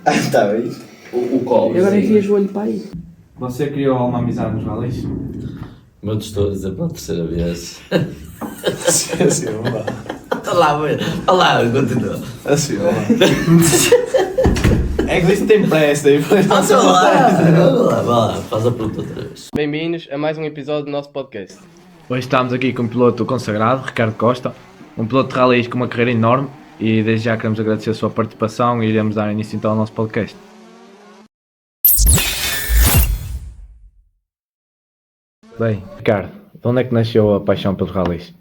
Está bem. O colo. E agora enfias o olho para aí. Você criou uma amizade nos ralis? Como eu te estou a dizer pela terceira vez. Assim, vamos lá. Olá, continua. Assim, vamos lá. É que isto tem pressa e depois não Vamos lá, faz a pergunta outra vez. Bem-vindos a mais um episódio do nosso podcast. Hoje estamos aqui com um piloto consagrado, Ricardo Costa, um piloto de ralis com uma carreira enorme e desde já queremos agradecer a sua participação e iremos dar início então ao nosso podcast. Bem, Ricardo, de onde é que nasceu a paixão pelos ralis?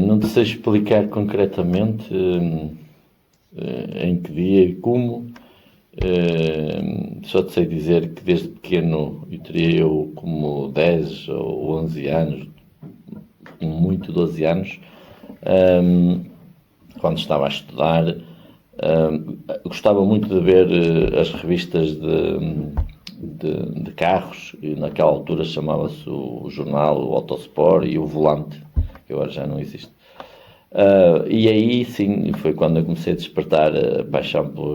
Não te sei explicar concretamente em que dia e como. Só te sei dizer que desde pequeno, eu teria eu como 10 ou 11 anos, muito 12 anos, quando estava a estudar, gostava muito de ver as revistas de carros, e naquela altura chamava-se o jornal, o Autosport e o Volante, que agora já não existe. E aí sim, foi quando eu comecei a despertar a paixão pelo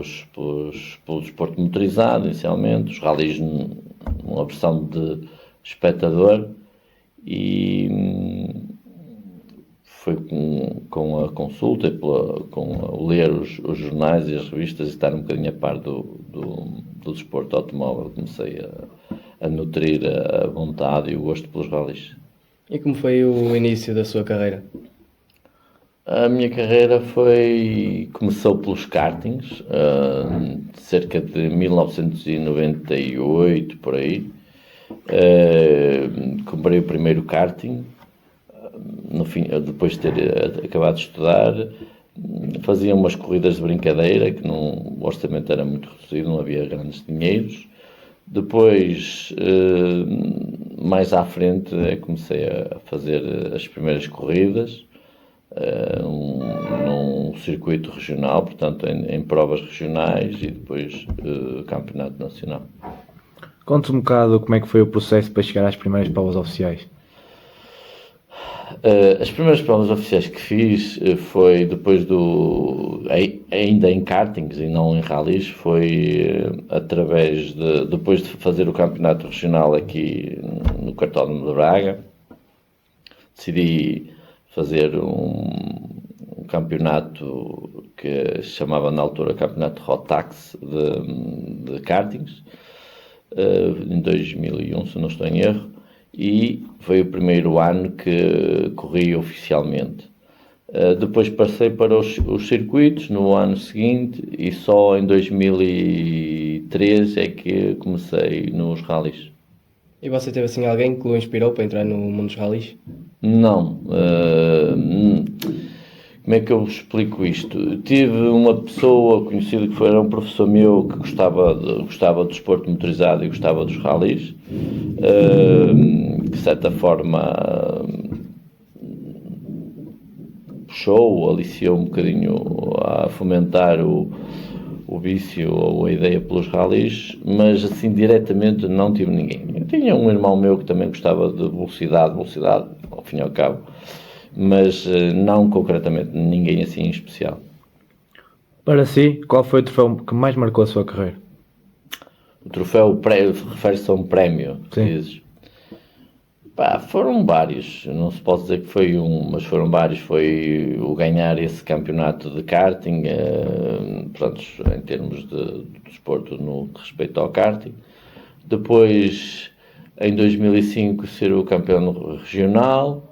desporto motorizado, inicialmente, os ralis numa versão de espectador, e foi com a consulta e com o ler os jornais e as revistas e estar um bocadinho a par do desporto automóvel, comecei a nutrir a vontade e o gosto pelos ralis. E como foi o início da sua carreira? A minha carreira começou pelos kartings, cerca de 1998, por aí. Comprei o primeiro karting, no fim, depois de ter acabado de estudar. Fazia umas corridas de brincadeira, que o orçamento era muito reduzido, não havia grandes dinheiros. Depois, mais à frente, comecei a fazer as primeiras corridas, num circuito regional, portanto em provas regionais, e depois campeonato nacional. Conte-nos um bocado como é que foi o processo para chegar às primeiras provas oficiais. As primeiras provas oficiais que fiz foi depois ainda em kartings e não em ralis, foi depois de fazer o campeonato regional aqui no Cartódromo de Braga. Decidi fazer um campeonato que se chamava na altura Campeonato Rotax de kartings, em 2001, se não estou em erro, e foi o primeiro ano que corri oficialmente. Depois passei para os circuitos no ano seguinte e só em 2003 é que comecei nos ralis. E você teve assim alguém que o inspirou para entrar no mundo dos ralis? Não. Como é que eu explico isto? Tive uma pessoa conhecida que era um professor meu que gostava do desporto motorizado e gostava dos ralis, que de certa forma puxou, aliciou um bocadinho a fomentar o vício ou a ideia pelos ralis, mas assim diretamente não tive ninguém. Eu tinha um irmão meu que também gostava de velocidade ao fim e ao cabo, mas não concretamente ninguém assim em especial. Para si, qual foi o troféu que mais marcou a sua carreira? O troféu refere-se a um prémio, dizes? Foram vários, não se pode dizer que foi um, mas foram vários. Foi o ganhar esse campeonato de karting, portanto, em termos de desporto no que respeita ao karting. Depois, em 2005, ser o campeão regional.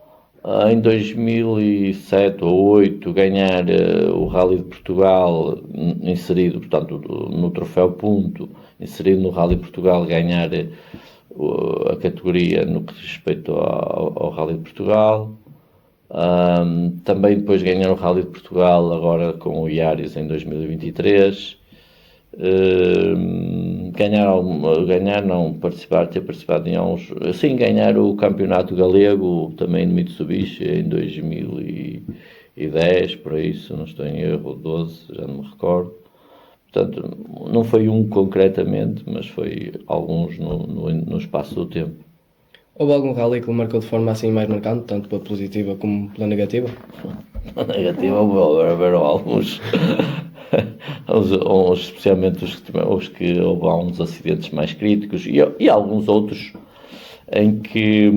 Em 2007 ou 2008, ganhar o Rally de Portugal, inserido, portanto, no troféu ponto, inserido no Rally de Portugal, ganhar a categoria no que diz respeito ao Rally de Portugal. Também depois ganhar o Rally de Portugal agora com o Iaris em 2023. Ter participado em alguns, assim, ganhar o campeonato galego também no Mitsubishi em 2010, por aí, se não estou em erro, 12, já não me recordo. Portanto, não foi um concretamente, mas foi alguns no espaço do tempo. Houve algum rally que o marcou de forma assim mais marcante, tanto pela positiva como pela negativa? Negativa, houveram alguns, especialmente os que houve uns acidentes mais críticos e alguns outros em que,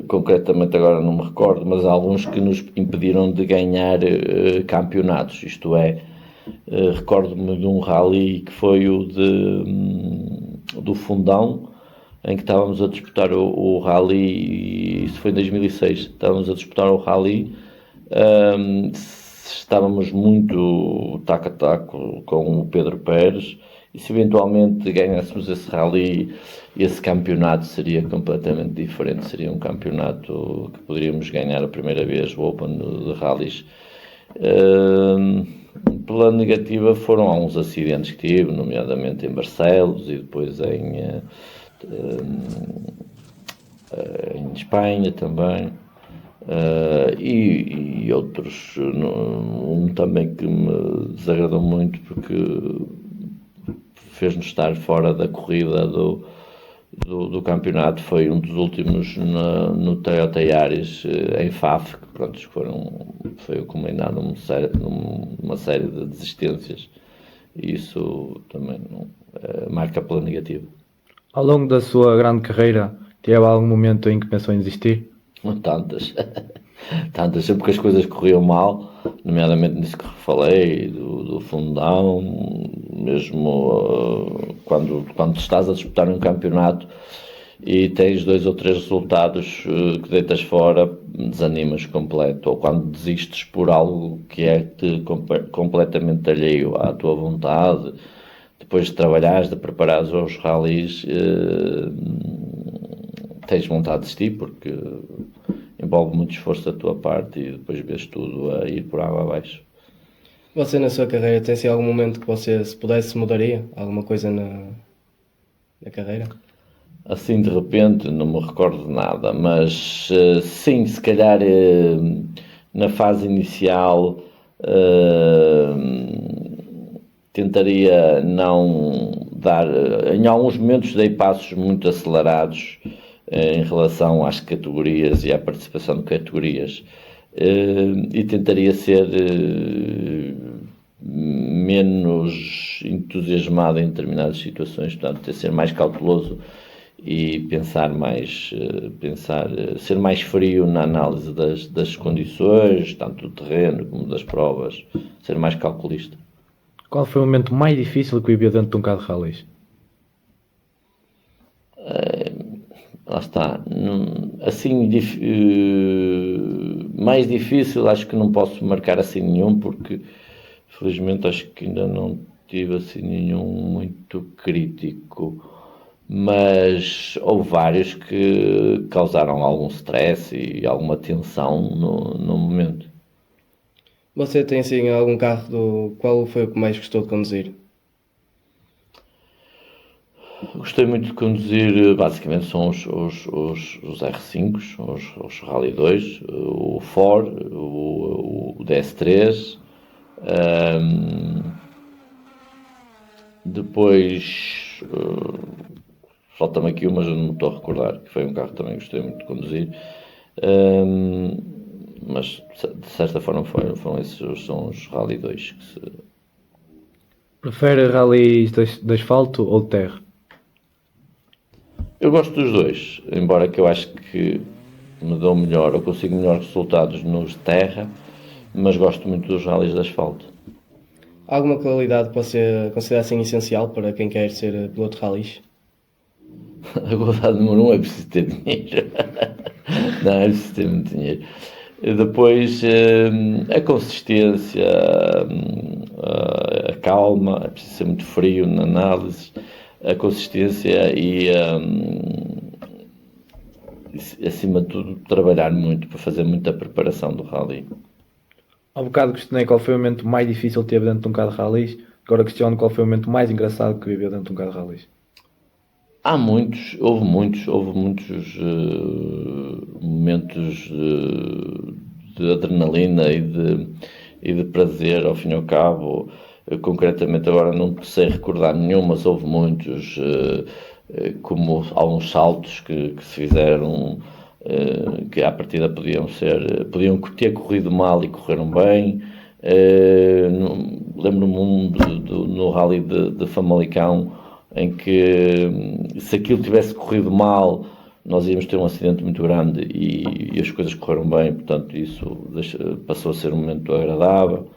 concretamente agora não me recordo, mas há alguns que nos impediram de ganhar campeonatos, isto é, recordo-me de um rally que foi do Fundão, em que estávamos a disputar o rally, e isso foi em 2006, estávamos a disputar o rally, estávamos muito taco a taco com o Pedro Pérez, e se eventualmente ganhássemos esse rally, esse campeonato seria completamente diferente, seria um campeonato que poderíamos ganhar a primeira vez, o Open de rallies. Pela negativa foram alguns acidentes que tive, nomeadamente em Barcelos e depois em Espanha também, e outros, um também que me desagradou muito porque fez-nos estar fora da corrida do campeonato, foi um dos últimos no Toyota Yaris em Faf, que pronto, foi combinado uma série de desistências, e isso também marca pela negativa. Ao longo da sua grande carreira, teve algum momento em que pensou em desistir? Tantas, sempre que as coisas corriam mal, nomeadamente nisso que falei, do Fundão, mesmo quando estás a disputar um campeonato e tens 2 ou 3 resultados que deitas fora, desanimas completo, ou quando desistes por algo que é-te completamente alheio à tua vontade, depois de trabalhares, de preparares os rallies, tens vontade de desistir porque envolve muito esforço da tua parte e depois vês tudo a ir por água abaixo. Você na sua carreira tem algum momento que você, se pudesse, mudaria alguma coisa na carreira? Assim de repente não me recordo de nada, mas sim, se calhar na fase inicial tentaria não dar, em alguns momentos dei passos muito acelerados em relação às categorias e à participação de categorias, e tentaria ser menos entusiasmado em determinadas situações, portanto, ser mais cauteloso e ser mais frio na análise das condições, tanto do terreno como das provas, ser mais calculista. Qual foi o momento mais difícil que viveu dentro de um carro de rallies? Lá está. Assim, mais difícil, acho que não posso marcar assim nenhum, porque felizmente acho que ainda não tive assim nenhum muito crítico, mas houve vários que causaram algum stress e alguma tensão no momento. Você tem assim algum carro do qual foi o que mais gostou de conduzir? Gostei muito de conduzir, basicamente são os R5s, os Rally 2, o Ford, o DS3, depois falta-me aqui mas eu não me estou a recordar, que foi um carro que também gostei muito de conduzir, mas de certa forma foram esses são os Rally 2 que se... Prefere rallies de asfalto ou de terra? Eu gosto dos dois, embora que eu acho que me dão melhor, eu consigo melhores resultados nos de terra, mas gosto muito dos rallies de asfalto. Alguma qualidade que você considera assim essencial para quem quer ser piloto de rallies? A qualidade número 1 é preciso ter dinheiro. Não, é preciso ter muito dinheiro. Depois a consistência, a calma, é preciso ser muito frio na análise, a consistência e acima de tudo trabalhar muito para fazer muita preparação do rally. Há bocado questionei qual foi o momento mais difícil que teve dentro de um carro de rallies, agora questiono qual foi o momento mais engraçado que viveu dentro de um carro de rallies. Houve muitos momentos de adrenalina e de prazer, ao fim e ao cabo. Concretamente agora não sei recordar nenhum, mas houve muitos. como alguns saltos que se fizeram, que à partida podiam ter corrido mal e correram bem. Lembro-me no Rally de Famalicão, em que se aquilo tivesse corrido mal, nós íamos ter um acidente muito grande e as coisas correram bem, portanto isso passou a ser um momento agradável.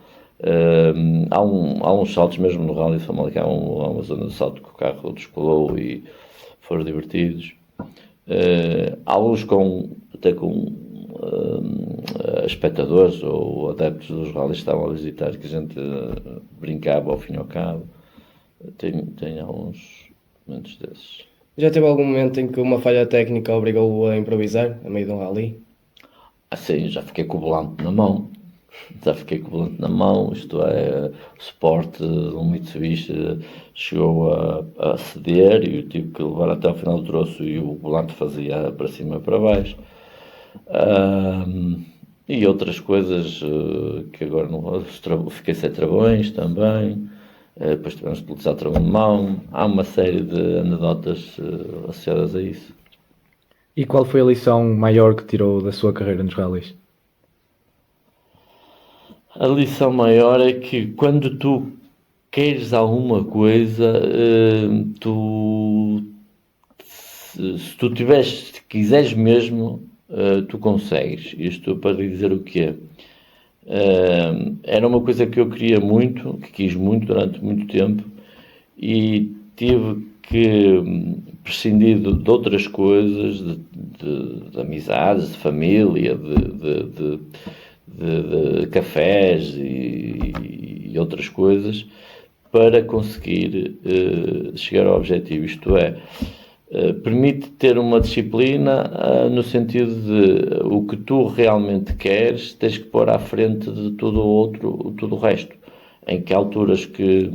Há uns saltos mesmo no Rally de Famalicão, há uma zona de salto que o carro descolou e foram divertidos. Alguns até com espectadores ou adeptos dos rallies que estavam a visitar, que a gente brincava ao fim e ao cabo. Tem alguns momentos desses. Já teve algum momento em que uma falha técnica obrigou-o a improvisar, a meio de um rally? Assim, já fiquei com o volante na mão. Isto é, o suporte de um Mitsubishi chegou a ceder e eu tive que levar até ao final do troço e o volante fazia para cima e para baixo. E outras coisas que agora não... Fiquei sem travões também. Depois tivemos que utilizar travão de mão. Há uma série de anedotas associadas a isso. E qual foi a lição maior que tirou da sua carreira nos rallies? A lição maior é que quando tu queres alguma coisa, se tu quiseres mesmo, tu consegues. Isto para dizer o quê? Era uma coisa que eu queria muito, que quis muito durante muito tempo e tive que prescindir de outras coisas, de amizades, de família, de cafés e outras coisas para conseguir chegar ao objetivo. Isto é, permite ter uma disciplina no sentido de o que tu realmente queres, tens que pôr à frente de tudo o resto. Em que alturas que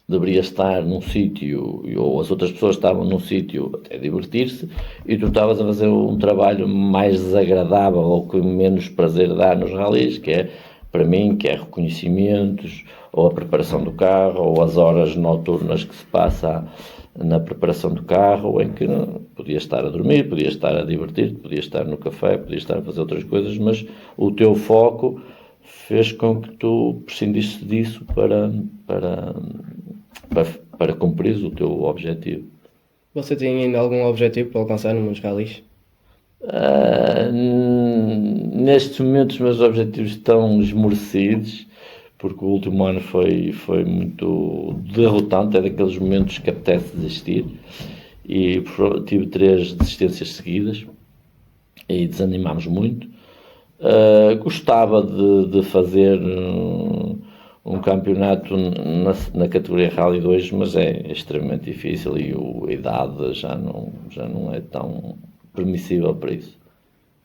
deverias estar num sítio ou as outras pessoas estavam num sítio até divertir-se e tu estavas a fazer um trabalho mais desagradável ou que menos prazer dá nos rallies, que é para mim, que é reconhecimentos ou a preparação do carro ou as horas noturnas que se passa na preparação do carro, em que podias estar a dormir, podias estar a divertir-te, podias estar no café, podias estar a fazer outras coisas, mas o teu foco fez com que tu prescindisse disso para cumprir o teu objetivo. Você tem ainda algum objetivo para alcançar no mundo dos rallies? Nestes momentos os meus objetivos estão esmorecidos, porque o último ano foi muito derrotante, é daqueles momentos que apetece desistir, e tive 3 desistências seguidas, e desanimámos muito. Gostava de fazer um campeonato na categoria Rally 2, mas é extremamente difícil e a idade já não é tão permissível para isso.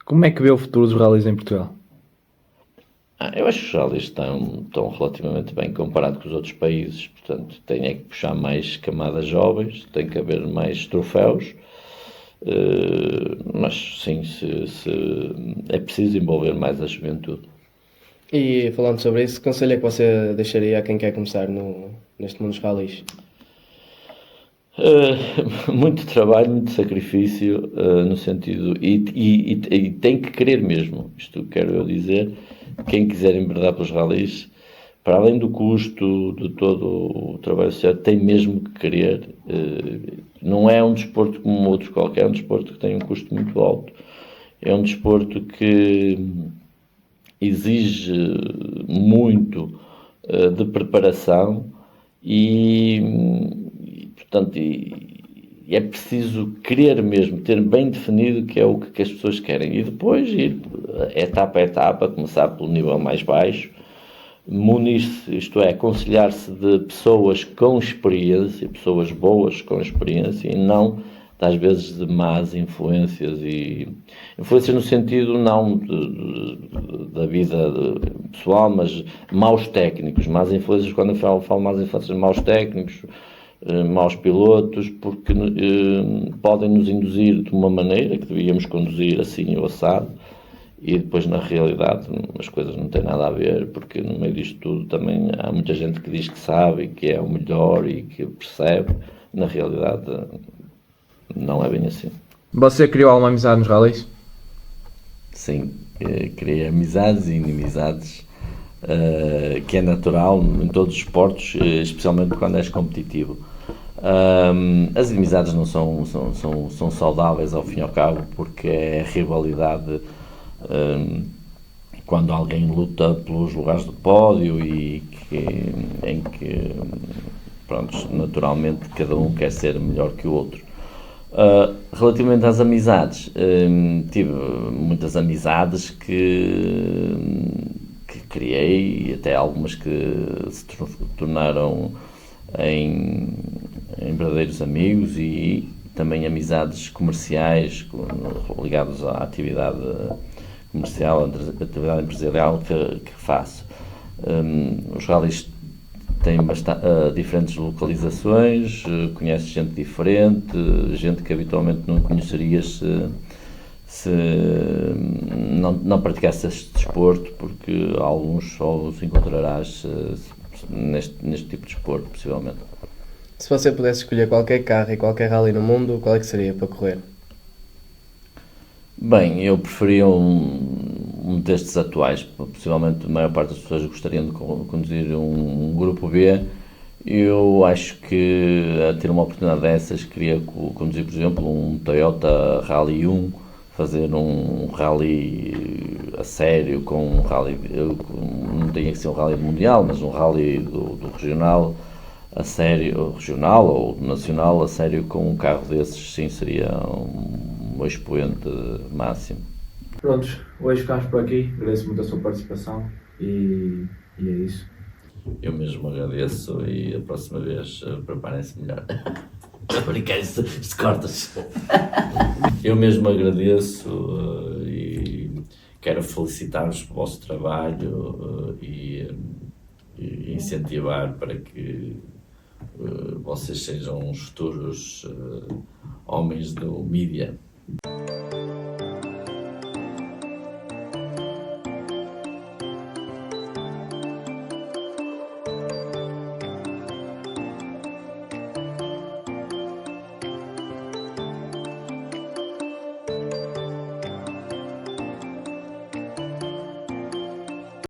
Como é que vê o futuro dos rallies em Portugal? Eu acho que os rallies estão relativamente bem comparado com os outros países, portanto tem que puxar mais camadas jovens, tem que haver mais troféus, mas sim, é preciso envolver mais a juventude. E falando sobre isso, que conselho é que você deixaria a quem quer começar neste mundo dos rallies? Muito trabalho, muito sacrifício, no sentido, e tem que querer mesmo, isto quero eu dizer, quem quiser enverdar pelos rallies, para além do custo de todo o trabalho associado, tem mesmo que querer. Não é um desporto como outros qualquer, é um desporto que tem um custo muito alto, é um desporto que exige muito de preparação portanto, é preciso querer mesmo, ter bem definido o que é o que as pessoas querem e depois ir etapa a etapa, começar pelo nível mais baixo, munir-se, isto é, aconselhar-se de pessoas com experiência, pessoas boas com experiência e não, às vezes, de más influências e influências no sentido não da vida pessoal, mas maus técnicos, más influências, quando eu falo más influências, maus técnicos, maus pilotos, porque podem nos induzir de uma maneira que devíamos conduzir assim ou assado e depois na realidade as coisas não têm nada a ver, porque no meio disto tudo também há muita gente que diz que sabe e que é o melhor e que percebe, Na realidade, não é bem assim. Você criou alguma amizade nos rallies? Sim, criei amizades e inimizades, que é natural em todos os esportes, especialmente quando és competitivo. As inimizades não são saudáveis ao fim e ao cabo, porque é rivalidade quando alguém luta pelos lugares do pódio e em que, pronto, naturalmente cada um quer ser melhor que o outro. Relativamente às amizades, tive muitas amizades que criei, e até algumas que se tornaram em verdadeiros amigos, e também amizades comerciais ligadas à atividade comercial, à atividade empresarial que faço. Os rallies têm diferentes localizações, conheces gente diferente, gente que habitualmente não conhecerias se não praticasse este desporto, porque alguns só os encontrarás neste tipo de desporto, possivelmente. Se você pudesse escolher qualquer carro e qualquer rally no mundo, qual é que seria para correr? Bem, eu preferia um destes atuais. Possivelmente a maior parte das pessoas gostariam de conduzir um grupo B. Eu acho que a ter uma oportunidade dessas queria conduzir, por exemplo, um Toyota Rally 1, fazer um rally a sério, com um rally, não tinha que ser um rally mundial, mas um rally do regional a sério, regional ou nacional a sério, com um carro desses. Sim, seria um expoente máximo. Prontos, hoje ficamos por aqui. Agradeço muito a sua participação e é isso. Eu mesmo agradeço, e a próxima vez preparem-se melhor. Estou a brincar, se cortas. Eu mesmo agradeço e quero felicitar-vos pelo vosso trabalho e incentivar para que vocês sejam os futuros homens do mídia.